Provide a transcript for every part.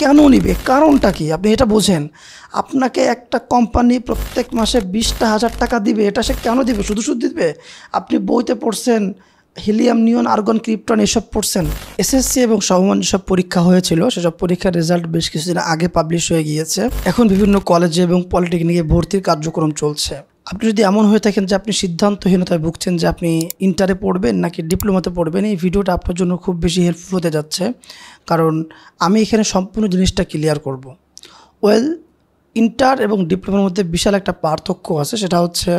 কেন নিবে, কারণটা কি আপনি এটা বোঝেন। আপনাকে একটা কোম্পানি প্রত্যেক মাসে 20,000 টাকা দিবে, এটা সে কেন দিবে? শুধু শুধু দিবে? আপনি বইতে পড়ছেন হিলিয়াম, নিয়ন, আর্গন, ক্রিপ্টন এসব পড়ছেন। এসএসসি এবং সমমান যেসব পরীক্ষা হয়েছিল সেসব পরীক্ষার রেজাল্ট বেশ কিছুদিন আগে পাবলিশ হয়ে গিয়েছে। এখন বিভিন্ন কলেজে এবং পলিটেকনিকে ভর্তির কার্যক্রম চলছে। আপনি যদি এমন হয়ে থাকেন যে আপনি সিদ্ধান্তহীনতায় ভুগছেন যে আপনি ইন্টারে পড়বেন নাকি ডিপ্লোমাতে পড়বেন, এই ভিডিওটা আপনার জন্য খুব বেশি হেল্পফুল হতে যাচ্ছে, কারণ আমি এখানে সম্পূর্ণ জিনিসটা ক্লিয়ার করব। ওয়েল, ইন্টার এবং ডিপ্লোমার মধ্যে বিশাল একটা পার্থক্য আছে। সেটা হচ্ছে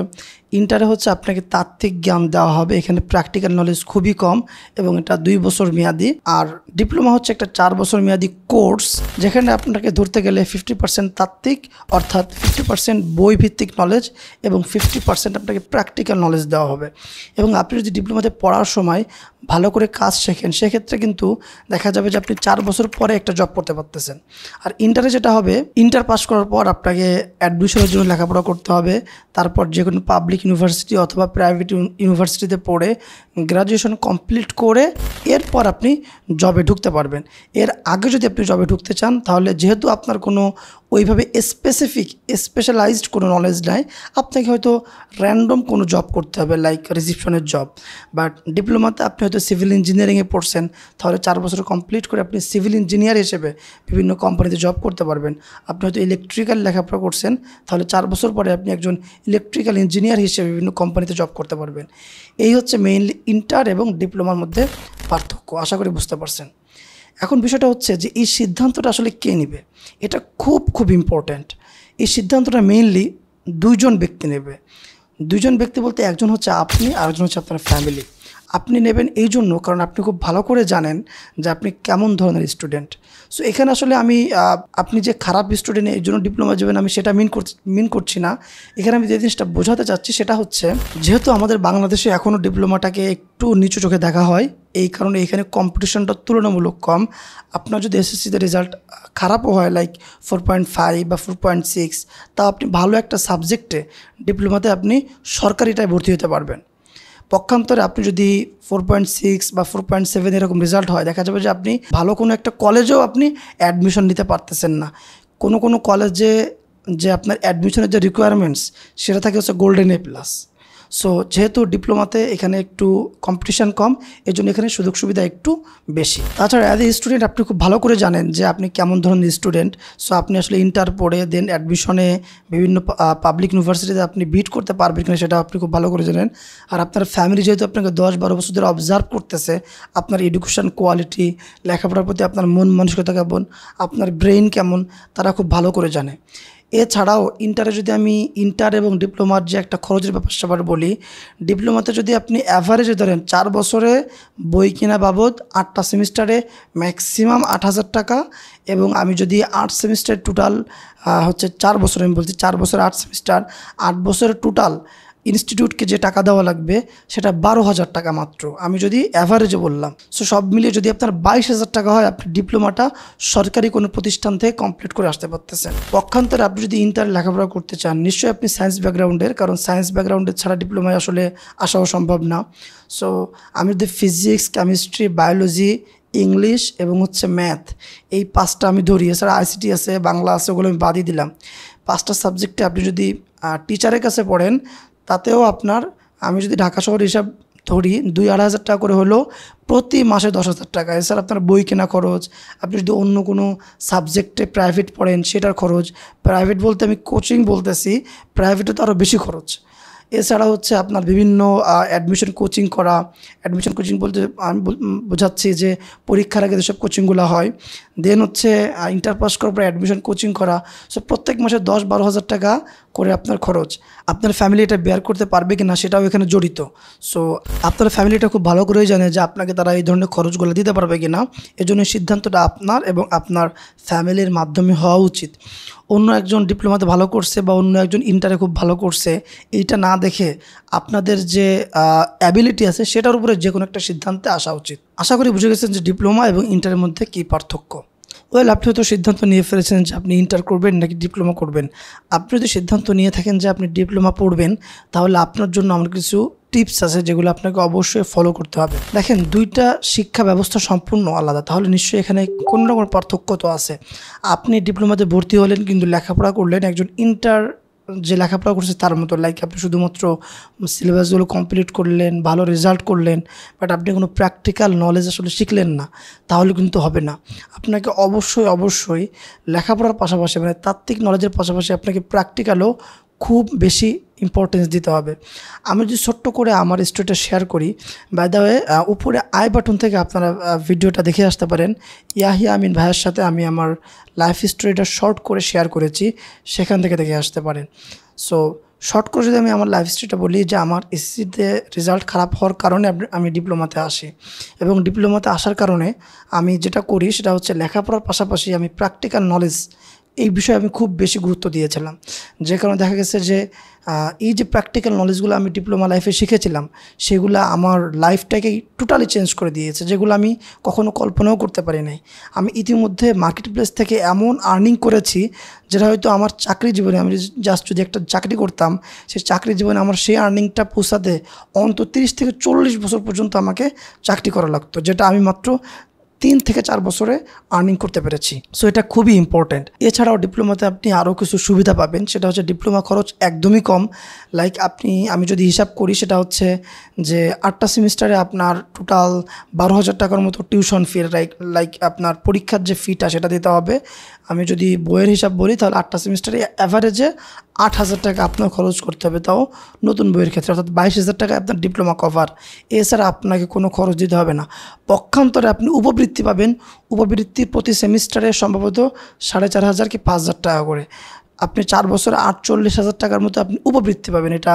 ইন্টারে হচ্ছে আপনাকে তাত্ত্বিক জ্ঞান দেওয়া হবে, এখানে প্র্যাকটিক্যাল নলেজ খুবই কম এবং এটা 2 বছর মেয়াদি। আর ডিপ্লোমা হচ্ছে একটা 4 বছর মেয়াদি কোর্স, যেখানে আপনাকে ধরতে গেলে 50% তাত্ত্বিক অর্থাৎ 50% বই ভিত্তিক নলেজ এবং 50% আপনাকে প্র্যাকটিক্যাল নলেজ দেওয়া হবে। এবং আপনি যদি ডিপ্লোমাতে পড়ার সময় ভালো করে কাজ শেখেন, সেক্ষেত্রে কিন্তু দেখা যাবে যে আপনি 4 বছর পরে একটা জব করতে পারতেছেন। আর ইন্টারে যেটা হবে, ইন্টার পাস করার পর আপনাকে অ্যাডমিশনের জন্য লেখাপড়া করতে হবে, তারপর যে কোনো পাবলিক ইউনিভার্সিটি অথবা প্রাইভেট ইউনিভার্সিটিতে পড়ে গ্রাজুয়েশন কমপ্লিট করে এরপর আপনি জবে ঢুকতে পারবেন। এর আগে যদি আপনি জবে ঢুকতে চান, তাহলে যেহেতু আপনার কোনো ওইভাবে স্পেশালাইজড কোনো নলেজ নাই, আপনাকে হয়তো র্যান্ডম কোনো জব করতে হবে, লাইক রিসিপশনের জব। বাট ডিপ্লোমাতে আপনি হয়তো সিভিল ইঞ্জিনিয়ারিংয়ে পড়ছেন, তাহলে 4 বছর কমপ্লিট করে আপনি সিভিল ইঞ্জিনিয়ার হিসেবে বিভিন্ন কোম্পানিতে জব করতে পারবেন। আপনি হয়তো ইলেকট্রিক্যাল লেখাপড়া করছেন, তাহলে 4 বছর পরে আপনি একজন ইলেকট্রিক্যাল ইঞ্জিনিয়ার হিসেবে বিভিন্ন কোম্পানিতে জব করতে পারবেন। এই হচ্ছে মেইনলি ইন্টার এবং ডিপ্লোমার মধ্যে পার্থক্য। আশা করি বুঝতে পারছেন। এখন বিষয়টা হচ্ছে যে এই সিদ্ধান্তটা আসলে কে নেবে, এটা খুব ইম্পর্ট্যান্ট। এই সিদ্ধান্তটা মেইনলি 2 জন ব্যক্তি নেবে। 2 জন ব্যক্তি বলতে একজন হচ্ছে আপনি আর একজন হচ্ছে আপনার ফ্যামিলি। আপনি নেবেন এই জন্য কারণ আপনি খুব ভালো করে জানেন যে আপনি কেমন ধরনের স্টুডেন্ট। সো এখানে আসলে আমি আপনি যে খারাপ স্টুডেন্ট এই জন্য ডিপ্লোমা যাবেন আমি সেটা মিন করছি না। এখানে আমি যে জিনিসটা বোঝাতে চাচ্ছি সেটা হচ্ছে, যেহেতু আমাদের বাংলাদেশে এখনও ডিপ্লোমাটাকে একটু নিচু চোখে দেখা হয়, এই কারণে এখানে কম্পিটিশনটা তুলনামূলক কম। আপনার যদি এসএসসিতে রেজাল্ট খারাপও হয়, লাইক 4.5 বা 4.6, তাও আপনি ভালো একটা সাবজেক্টে ডিপ্লোমাতে আপনি সরকারিটায় ভর্তি হতে পারবেন। পক্ষান্তরে আপনি যদি 4.6 বা 4.7 এরকম রেজাল্ট হয়, দেখা যাবে যে আপনি ভালো কোনো একটা কলেজেও আপনি অ্যাডমিশন নিতে পারতেছেন না। কোনো কলেজে যে আপনার অ্যাডমিশনের যে রিকোয়ারমেন্টস সেটা থাকে হচ্ছে গোল্ডেন A+। সো যেহেতু ডিপ্লোমাতে এখানে একটু কম্পিটিশান কম, এই জন্য এখানে সুযোগ সুবিধা একটু বেশি। তাছাড়া অ্যাজ এ স্টুডেন্ট আপনি খুব ভালো করে জানেন যে আপনি কেমন ধরনের স্টুডেন্ট। সো আপনি আসলে ইন্টার পড়ে দেন অ্যাডমিশনে বিভিন্ন পাবলিক ইউনিভার্সিটিতে আপনি বিট করতে পারবেন কিনা সেটা আপনি খুব ভালো করে জানেন। আর আপনার ফ্যামিলি যেহেতু আপনাকে 10-12 বছর ধরে অবজার্ভ করতেছে, আপনার এডুকেশন কোয়ালিটি, লেখাপড়ার প্রতি আপনার মন মানসিকতা কেমন, আপনার ব্রেইন কেমন, তারা খুব ভালো করে জানে। এছাড়াও ইন্টারে যদি আমি ইন্টার এবং ডিপ্লোমার যে একটা খরচের ব্যাপার বলি, ডিপ্লোমাতে যদি আপনি অ্যাভারেজে ধরেন 4 বছরে বই কেনা বাবদ 8টা সেমিস্টারে ম্যাক্সিমাম 8,000 টাকা, এবং আমি যদি 8 সেমিস্টার টোটাল হচ্ছে 4 বছর, আমি বলছি 4 বছর 8 সেমিস্টার, 8 বছরের টোটাল ইনস্টিটিউটকে যে টাকা দেওয়া লাগবে সেটা 12,000 টাকা মাত্র, আমি যদি অ্যাভারেজে বললাম। সো সব মিলিয়ে যদি আপনার 22,000 টাকা হয়, আপনি ডিপ্লোমাটা সরকারি কোনো প্রতিষ্ঠান থেকে কমপ্লিট করে আসতে পারতেছেন। পক্ষান্তরে আপনি যদি ইন্টার লেখাপড়া করতে চান, নিশ্চয়ই আপনি সায়েন্স ব্যাকগ্রাউন্ডের, কারণ সায়েন্স ব্যাকগ্রাউন্ডের ছাড়া ডিপ্লোমায় আসলে আসাও সম্ভব না। সো আমি যদি ফিজিক্স, কেমিস্ট্রি, বায়োলজি, ইংলিশ এবং হচ্ছে ম্যাথ, এই 5টা আমি ধরি, এছাড়া আইসিটি আছে, বাংলা আছে, ওগুলো আমি বাদই দিলাম। 5টা সাবজেক্টে আপনি যদি টিচারের কাছে পড়েন, তাতেও আপনার, আমি যদি ঢাকা শহর হিসাব ধরি, 2-2.5 টাকা করে হলো প্রতি মাসে 10,000 টাকা। এছাড়া আপনার বই কেনা খরচ, আপনি যদি অন্য কোনো সাবজেক্টে প্রাইভেট পড়েন সেটার খরচ, প্রাইভেট বলতে আমি কোচিং বলতেছি, প্রাইভেটে তো আরও বেশি খরচ। এছাড়া হচ্ছে আপনার বিভিন্ন অ্যাডমিশন কোচিং করা, অ্যাডমিশন কোচিং বলতে আমি বোঝাচ্ছি যে পরীক্ষার আগে যেসব কোচিংগুলো হয়, দেন হচ্ছে ইন্টার পাস করার পর অ্যাডমিশন কোচিং করা। সো প্রত্যেক মাসে 10-12 হাজার টাকা করে আপনার খরচ। আপনার ফ্যামিলি এটা বেয়ার করতে পারবে কি না সেটাও এখানে জড়িত। সো আপনার ফ্যামিলিটা খুব ভালো করেই জানে যে আপনাকে তারা এই ধরনের খরচগুলো দিতে পারবে কি না, এজন্য সিদ্ধান্তটা আপনার এবং আপনার ফ্যামিলির মাধ্যমে হওয়া উচিত। অন্য একজন ডিপ্লোমাতে ভালো করছে বা অন্য একজন ইন্টারে খুব ভালো করছে, এইটা না দেখে আপনাদের যে অ্যাবিলিটি আছে সেটার উপরে যে কোনো একটা সিদ্ধান্তে আসা উচিত। আশা করি বুঝে গেছেন যে ডিপ্লোমা এবং ইন্টারের মধ্যে কী পার্থক্য। ওয়েল, আপনি হয়তো সিদ্ধান্ত নিয়ে ফেলেছেন যে আপনি ইন্টার করবেন নাকি ডিপ্লোমা করবেন। আপনি যদি সিদ্ধান্ত নিয়ে থাকেন যে আপনি ডিপ্লোমা পড়বেন, তাহলে আপনার জন্য আমার কিছু টিপস আছে যেগুলো আপনাকে অবশ্যই ফলো করতে হবে। দেখেন, দুইটা শিক্ষা ব্যবস্থা সম্পূর্ণ আলাদা, তাহলে নিশ্চয়ই এখানে কোনো না কোনো পার্থক্য তো আছে। আপনি ডিপ্লোমাতে ভর্তি হলেন কিন্তু লেখাপড়া করলেন একজন ইন্টার যে লেখাপড়া করছে তার মতো, লাইক আপনি শুধুমাত্র সিলেবাসগুলো কমপ্লিট করলেন, ভালো রেজাল্ট করলেন, বাট আপনি কোনো প্র্যাকটিক্যাল নলেজ আসলে শিখলেন না, তাহলে কিন্তু হবে না। আপনাকে অবশ্যই লেখাপড়ার পাশাপাশি মানে তাত্ত্বিক নলেজের পাশাপাশি আপনাকে প্র্যাকটিক্যালও খুব বেশি ইম্পর্টেন্স দিতে হবে। আমি যদি ছোট্ট করে আমার স্টোরিটা শেয়ার করি, বাই দ্য ওয়ে উপরে আই বাটন থেকে আপনারা ভিডিওটা দেখে আসতে পারেন। ইয়াহিয়া আমিন ভাইয়ের সাথে আমি আমার লাইফ স্টোরিটা শর্ট করে শেয়ার করেছি, সেখান থেকে দেখে আসতে পারেন। সো শর্ট করে যদি আমি আমার লাইফ স্টোরিটা বলি, যে আমার এসএসসিতে রেজাল্ট খারাপ হওয়ার কারণে আমি ডিপ্লোমাতে আসি, এবং ডিপ্লোমাতে আসার কারণে আমি যেটা করি সেটা হচ্ছে লেখাপড়ার পাশাপাশি আমি প্র্যাকটিক্যাল নলেজ এই বিষয়ে আমি খুব বেশি গুরুত্ব দিয়েছিলাম। যে কারণে দেখা গেছে যে এই যে প্র্যাকটিক্যাল নলেজগুলো আমি ডিপ্লোমা লাইফে শিখেছিলাম, সেগুলো আমার লাইফটাকেই টোটালি চেঞ্জ করে দিয়েছে, যেগুলো আমি কখনো কল্পনাও করতে পারি নাই। আমি ইতিমধ্যে মার্কেট প্লেস থেকে এমন আর্নিং করেছি যেটা হয়তো আমার চাকরি জীবনে, আমি জাস্ট যদি একটা চাকরি করতাম, সেই চাকরি জীবনে আমার সেই আর্নিংটা পৌঁছাতে অন্তত 30 থেকে 40 বছর পর্যন্ত আমাকে চাকরি করা লাগতো, যেটা আমি মাত্র 3 থেকে 4 বছরে আর্নিং করতে পেরেছি। সো এটা খুবই ইম্পর্ট্যান্ট। এছাড়াও ডিপ্লোমাতে আপনি আরও কিছু সুবিধা পাবেন, সেটা হচ্ছে ডিপ্লোমা খরচ একদমই কম। লাইক আমি যদি হিসাব করি, সেটা হচ্ছে যে 8টা সেমিস্টারে আপনার টোটাল 12,000 টাকার মতো টিউশন ফি, লাইক আপনার পরীক্ষার যে ফিটা সেটা দিতে হবে। আমি যদি বইয়ের হিসাব বলি, তাহলে 8টা সেমিস্টারে অ্যাভারেজে 8,000 টাকা আপনার খরচ করতে হবে, তাও নতুন বইয়ের ক্ষেত্রে, অর্থাৎ 22,000 টাকা আপনার ডিপ্লোমা কভার। এছাড়া আপনাকে কোনো খরচ দিতে হবে না। পক্ষান্তরে আপনি উপবৃত্তি পাবেন, উপবৃত্তি প্রতি সেমিস্টারে সম্ভবত 4,500 কি 5,000 টাকা করে। আপনি 4 বছরে 48,000 টাকার মতো আপনি উপবৃত্তি পাবেন। এটা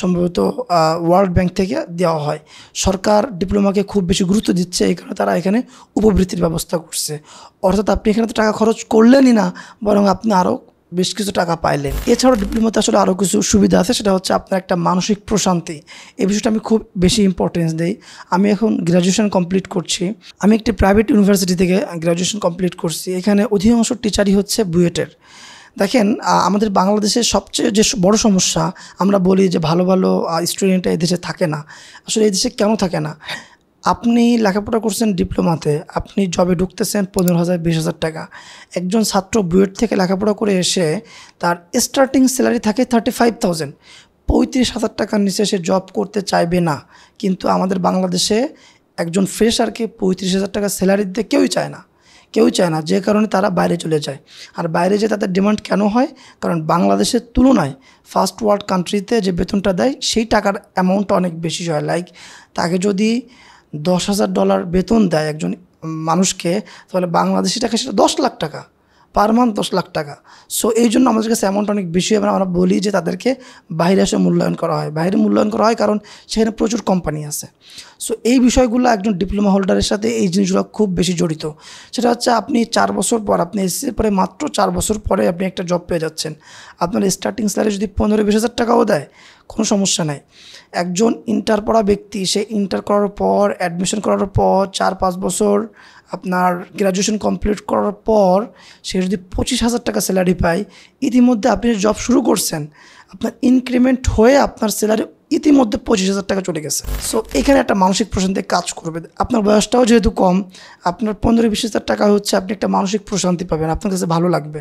সম্ভবত ওয়ার্ল্ড ব্যাংক থেকে দেওয়া হয়। সরকার ডিপ্লোমাকে খুব বেশি গুরুত্ব দিচ্ছে, এই কারণে তারা এখানে উপবৃত্তির ব্যবস্থা করছে। অর্থাৎ আপনি এখানে তো টাকা খরচ করলেনই না, বরং আপনি আরও বেশ কিছু টাকা পাইলেন। এছাড়াও ডিপ্লোমাতে আসলে আরও কিছু সুবিধা আছে, সেটা হচ্ছে আপনার একটা মানসিক প্রশান্তি। এই বিষয়টা আমি খুব বেশি ইম্পর্টেন্স দিই। আমি এখন গ্র্যাজুয়েশন কমপ্লিট করছি, আমি একটি প্রাইভেট ইউনিভার্সিটি থেকে গ্র্যাজুয়েশন কমপ্লিট করছি। এখানে অধিকাংশ টিচারই হচ্ছে বুয়েটের। দেখেন, আমাদের বাংলাদেশের সবচেয়ে যে বড় সমস্যা, আমরা বলি যে ভালো ভালো স্টুডেন্টরা এই দেশে থাকে না। আসলে এই দেশে কেন থাকে না? আপনি লেখাপড়া করছেন ডিপ্লোমাতে, আপনি জবে ঢুকতেছেন 15,000 20,000 টাকা। একজন ছাত্র বুয়েট থেকে লেখাপড়া করে এসে তার স্টার্টিং স্যালারি থাকে 35,000। 35,000 টাকার নিচে সে জব করতে চাইবে না। কিন্তু আমাদের বাংলাদেশে একজন ফ্রেশারকে 35,000 টাকা স্যালারি দিতে কেউই চায় না, যে কারণে তারা বাইরে চলে যায়। আর বাইরে যেয়ে তাদের ডিমান্ড কেন হয়? কারণ বাংলাদেশের তুলনায় ফার্স্ট ওয়ার্ল্ড কান্ট্রিতে যে বেতনটা দেয়, সেই টাকার অ্যামাউন্টটা অনেক বেশি হয়। লাইক তাকে যদি $10,000 বেতন দেয় একজন মানুষকে, তাহলে বাংলাদেশি টাকা সেটা 10 লাখ টাকা পার মান্থ, 10 লাখ টাকা। সো এই জন্য আমাদের কাছে অ্যামাউন্ট অনেক বেশি হয়। আমরা বলি যে তাদেরকে বাইরে এসে মূল্যায়ন করা হয়। বাইরে মূল্যায়ন করা হয় কারণ সেখানে প্রচুর কোম্পানি আছে। সো এই বিষয়গুলো একজন ডিপ্লোমা হোল্ডারের সাথে এই জিনিসগুলো খুব বেশি জড়িত। সেটা হচ্ছে আপনি 4 বছর পর, আপনি এসএসসির পরে মাত্র 4 বছর পরে আপনি একটা জব পেয়ে যাচ্ছেন। আপনার স্টার্টিং স্যালারি যদি 15-20,000 টাকাও দেয়, কোনো সমস্যা নাই। একজন ইন্টার পড়া ব্যক্তি, সে ইন্টার করার পর, অ্যাডমিশন করার পর 4-5 বছর আপনার গ্র্যাজুয়েশন কমপ্লিট করার পর সে যদি 25,000 টাকা স্যালারি পায়, ইতিমধ্যে আপনি জব শুরু করছেন, আপনার ইনক্রিমেন্ট হয়ে আপনার স্যালারি ইতিমধ্যে 25,000 টাকা চলে গেছে। সো এখানে একটা মানসিক প্রশান্তি কাজ করবে। আপনার বয়সটাও যেহেতু কম, আপনার 15-20,000 টাকা হচ্ছে, আপনি একটা মানসিক প্রশান্তি পাবেন, আপনার কাছে ভালো লাগবে।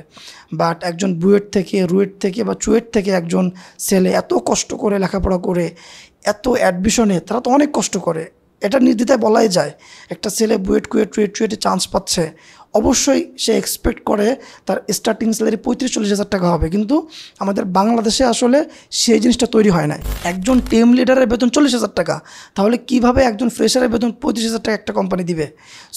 বাট একজন বুয়েট থেকে, রুয়েট থেকে বা চুয়েট থেকে একজন ছেলে এত কষ্ট করে লেখাপড়া করে, এত অ্যাডমিশনে, তারা তো অনেক কষ্ট করে, এটা নির্দ্বিধায় বলাই যায়। একটা ছেলে বুয়েট চুয়েটে চান্স পাচ্ছে, অবশ্যই সে এক্সপেক্ট করে তার স্টার্টিং স্যালারি 35-40,000 টাকা হবে। কিন্তু আমাদের বাংলাদেশে আসলে সেই জিনিসটা তৈরি হয় না। একজন টিম লিডারের বেতন 40,000 টাকা, তাহলে কিভাবে একজন ফ্রেশারের বেতন 35,000 টাকা একটা কোম্পানি দিবে?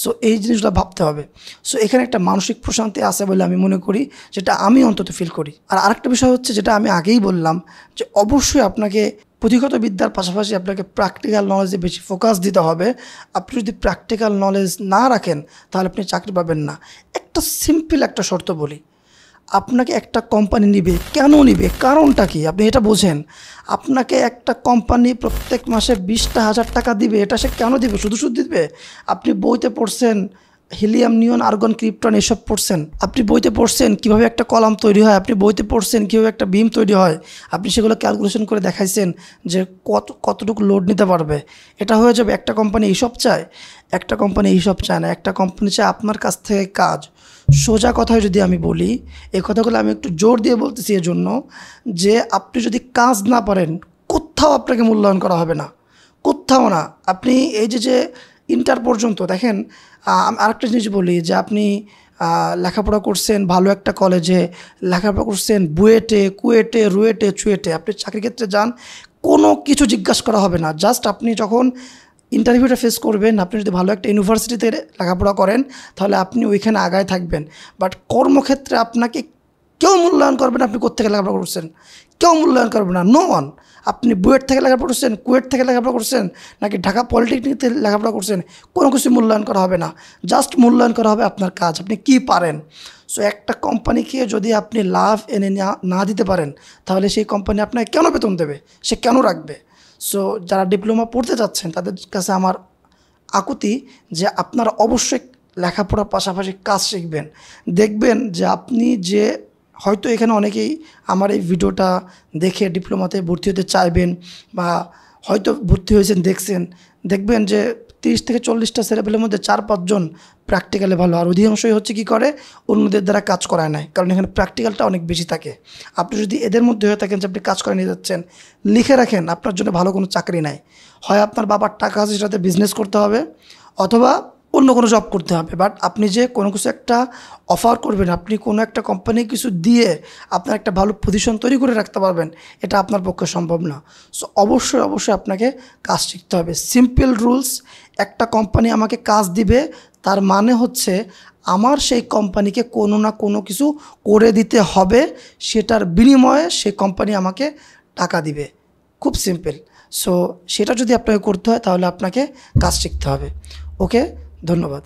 সো এই জিনিসটা ভাবতে হবে। সো এখানে একটা মানসিক প্রশান্তি আছে বলে আমি মনে করি, যেটা আমি অন্তত ফিল করি। আর আরেকটা বিষয় হচ্ছে, যেটা আমি আগেই বললাম, যে অবশ্যই আপনাকে পুঁথিগত বিদ্যার পাশাপাশি আপনাকে প্র্যাকটিক্যাল নলেজে বেশি ফোকাস দিতে হবে। আপনি যদি প্র্যাকটিক্যাল নলেজ না রাখেন, তাহলে আপনি চাকরি পাবেন না। একটা সিম্পল একটা শর্ত বলি, আপনাকে একটা কোম্পানি নিবে, কেন নিবে, কারণটা কি? আপনি এটা বোঝেন। আপনাকে একটা কোম্পানি প্রত্যেক মাসে 20,000 টাকা দিবে, এটা সে কেন দিবে? শুধু দিবে? আপনি বইতে পড়ছেন হিলিয়াম, নিয়ন, আর্গন, ক্রিপ্টন এসব পড়ছেন, আপনি বইতে পড়ছেন কীভাবে একটা কলাম তৈরি হয়, আপনি বইতে পড়ছেন কীভাবে একটা বিম তৈরি হয়, আপনি সেগুলো ক্যালকুলেশন করে দেখাইছেন যে কতটুকু লোড নিতে পারবে। এটা হয়ে যাবে। একটা কোম্পানি এইসব চায়, একটা কোম্পানি এইসব চায় না। একটা কোম্পানি চায় আপনার কাছ থেকে কাজ। সোজা কথায় যদি আমি বলি, এই কথাগুলো আমি একটু জোর দিয়ে বলতেছি এজন্য যে আপনি যদি কাজ না পারেন, কোথাও আপনাকে মূল্যায়ন করা হবে না, কোথাও না। আপনি এই যে ইন্টার পর্যন্ত দেখেন, আরেকটা জিনিস বলি যে আপনি লেখাপড়া করছেন ভালো একটা কলেজে, লেখাপড়া করছেন বুয়েটে, কুয়েটে, রুয়েটে, চুয়েটে, আপনি চাকরির ক্ষেত্রে যান, কোনো কিছু জিজ্ঞাসা করা হবে না। জাস্ট আপনি যখন ইন্টারভিউটা ফেস করবেন, আপনি যদি ভালো একটা ইউনিভার্সিটিতে লেখাপড়া করেন তাহলে আপনি ওইখানে আগায় থাকবেন। বাট কর্মক্ষেত্রে আপনাকে কেউ মূল্যায়ন করবে না আপনি কোত্থেকে লেখাপড়া করছেন, কেউ মূল্যায়ন করবে না, নো ওয়ান। আপনি বুয়েট থেকে লেখাপড়া করছেন, কুয়েট থেকে লেখাপড়া করছেন, নাকি ঢাকা পলিটেকনিক থেকে লেখাপড়া করছেন, কোনো কিছু মূল্যায়ন করা হবে না। জাস্ট মূল্যায়ন করা হবে আপনার কাজ, আপনি কি পারেন। সো একটা কোম্পানিকে যদি আপনি লাভ এনে না দিতে পারেন, তাহলে সেই কোম্পানি আপনাকে কেন বেতন দেবে, সে কেন রাখবে। সো যারা ডিপ্লোমা পড়তে যাচ্ছেন তাদের কাছে আমার আকুতি যে আপনারা অবশ্যই লেখাপড়ার পাশাপাশি কাজ শিখবেন। দেখবেন যে আপনি যে হয়তো এখানে অনেকেই আমার এই ভিডিওটা দেখে ডিপ্লোমাতে ভর্তি হতে চাইবেন বা হয়তো ভর্তি হয়েছেন, দেখবেন যে 30 থেকে 40টা ছেলেপেলের মধ্যে 4-5 জন প্র্যাকটিক্যালে ভালো, আর অধিকাংশই হচ্ছে কি করে অন্যদের দ্বারা কাজ করায় নেয়, কারণ এখানে প্র্যাকটিক্যালটা অনেক বেশি থাকে। আপনি যদি এদের মধ্যে হয়ে থাকেন যে আপনি কাজ করে নিয়ে যাচ্ছেন, লিখে রাখেন আপনার জন্য ভালো কোনো চাকরি নাই। হয় আপনার বাবার টাকা আছে সেটাতে বিজনেস করতে হবে, অথবা অন্য কোনো জব করতে হবে। বাট আপনি যে কোনো কিছু একটা অফার করবেন, আপনি কোনো একটা কোম্পানি কিছু দিয়ে আপনার একটা ভালো পজিশন তৈরি করে রাখতে পারবেন, এটা আপনার পক্ষে সম্ভব না। সো অবশ্যই আপনাকে কাজ শিখতে হবে। সিম্পল রুলস, একটা কোম্পানি আমাকে কাজ দিবে তার মানে হচ্ছে আমার সেই কোম্পানিকে কোনো না কোনো কিছু করে দিতে হবে, সেটার বিনিময়ে সেই কোম্পানি আমাকে টাকা দিবে। খুব সিম্পল। সো সেটা যদি আপনাকে করতে হয় তাহলে আপনাকে কাজ শিখতে হবে। ওকে, ধন্যবাদ।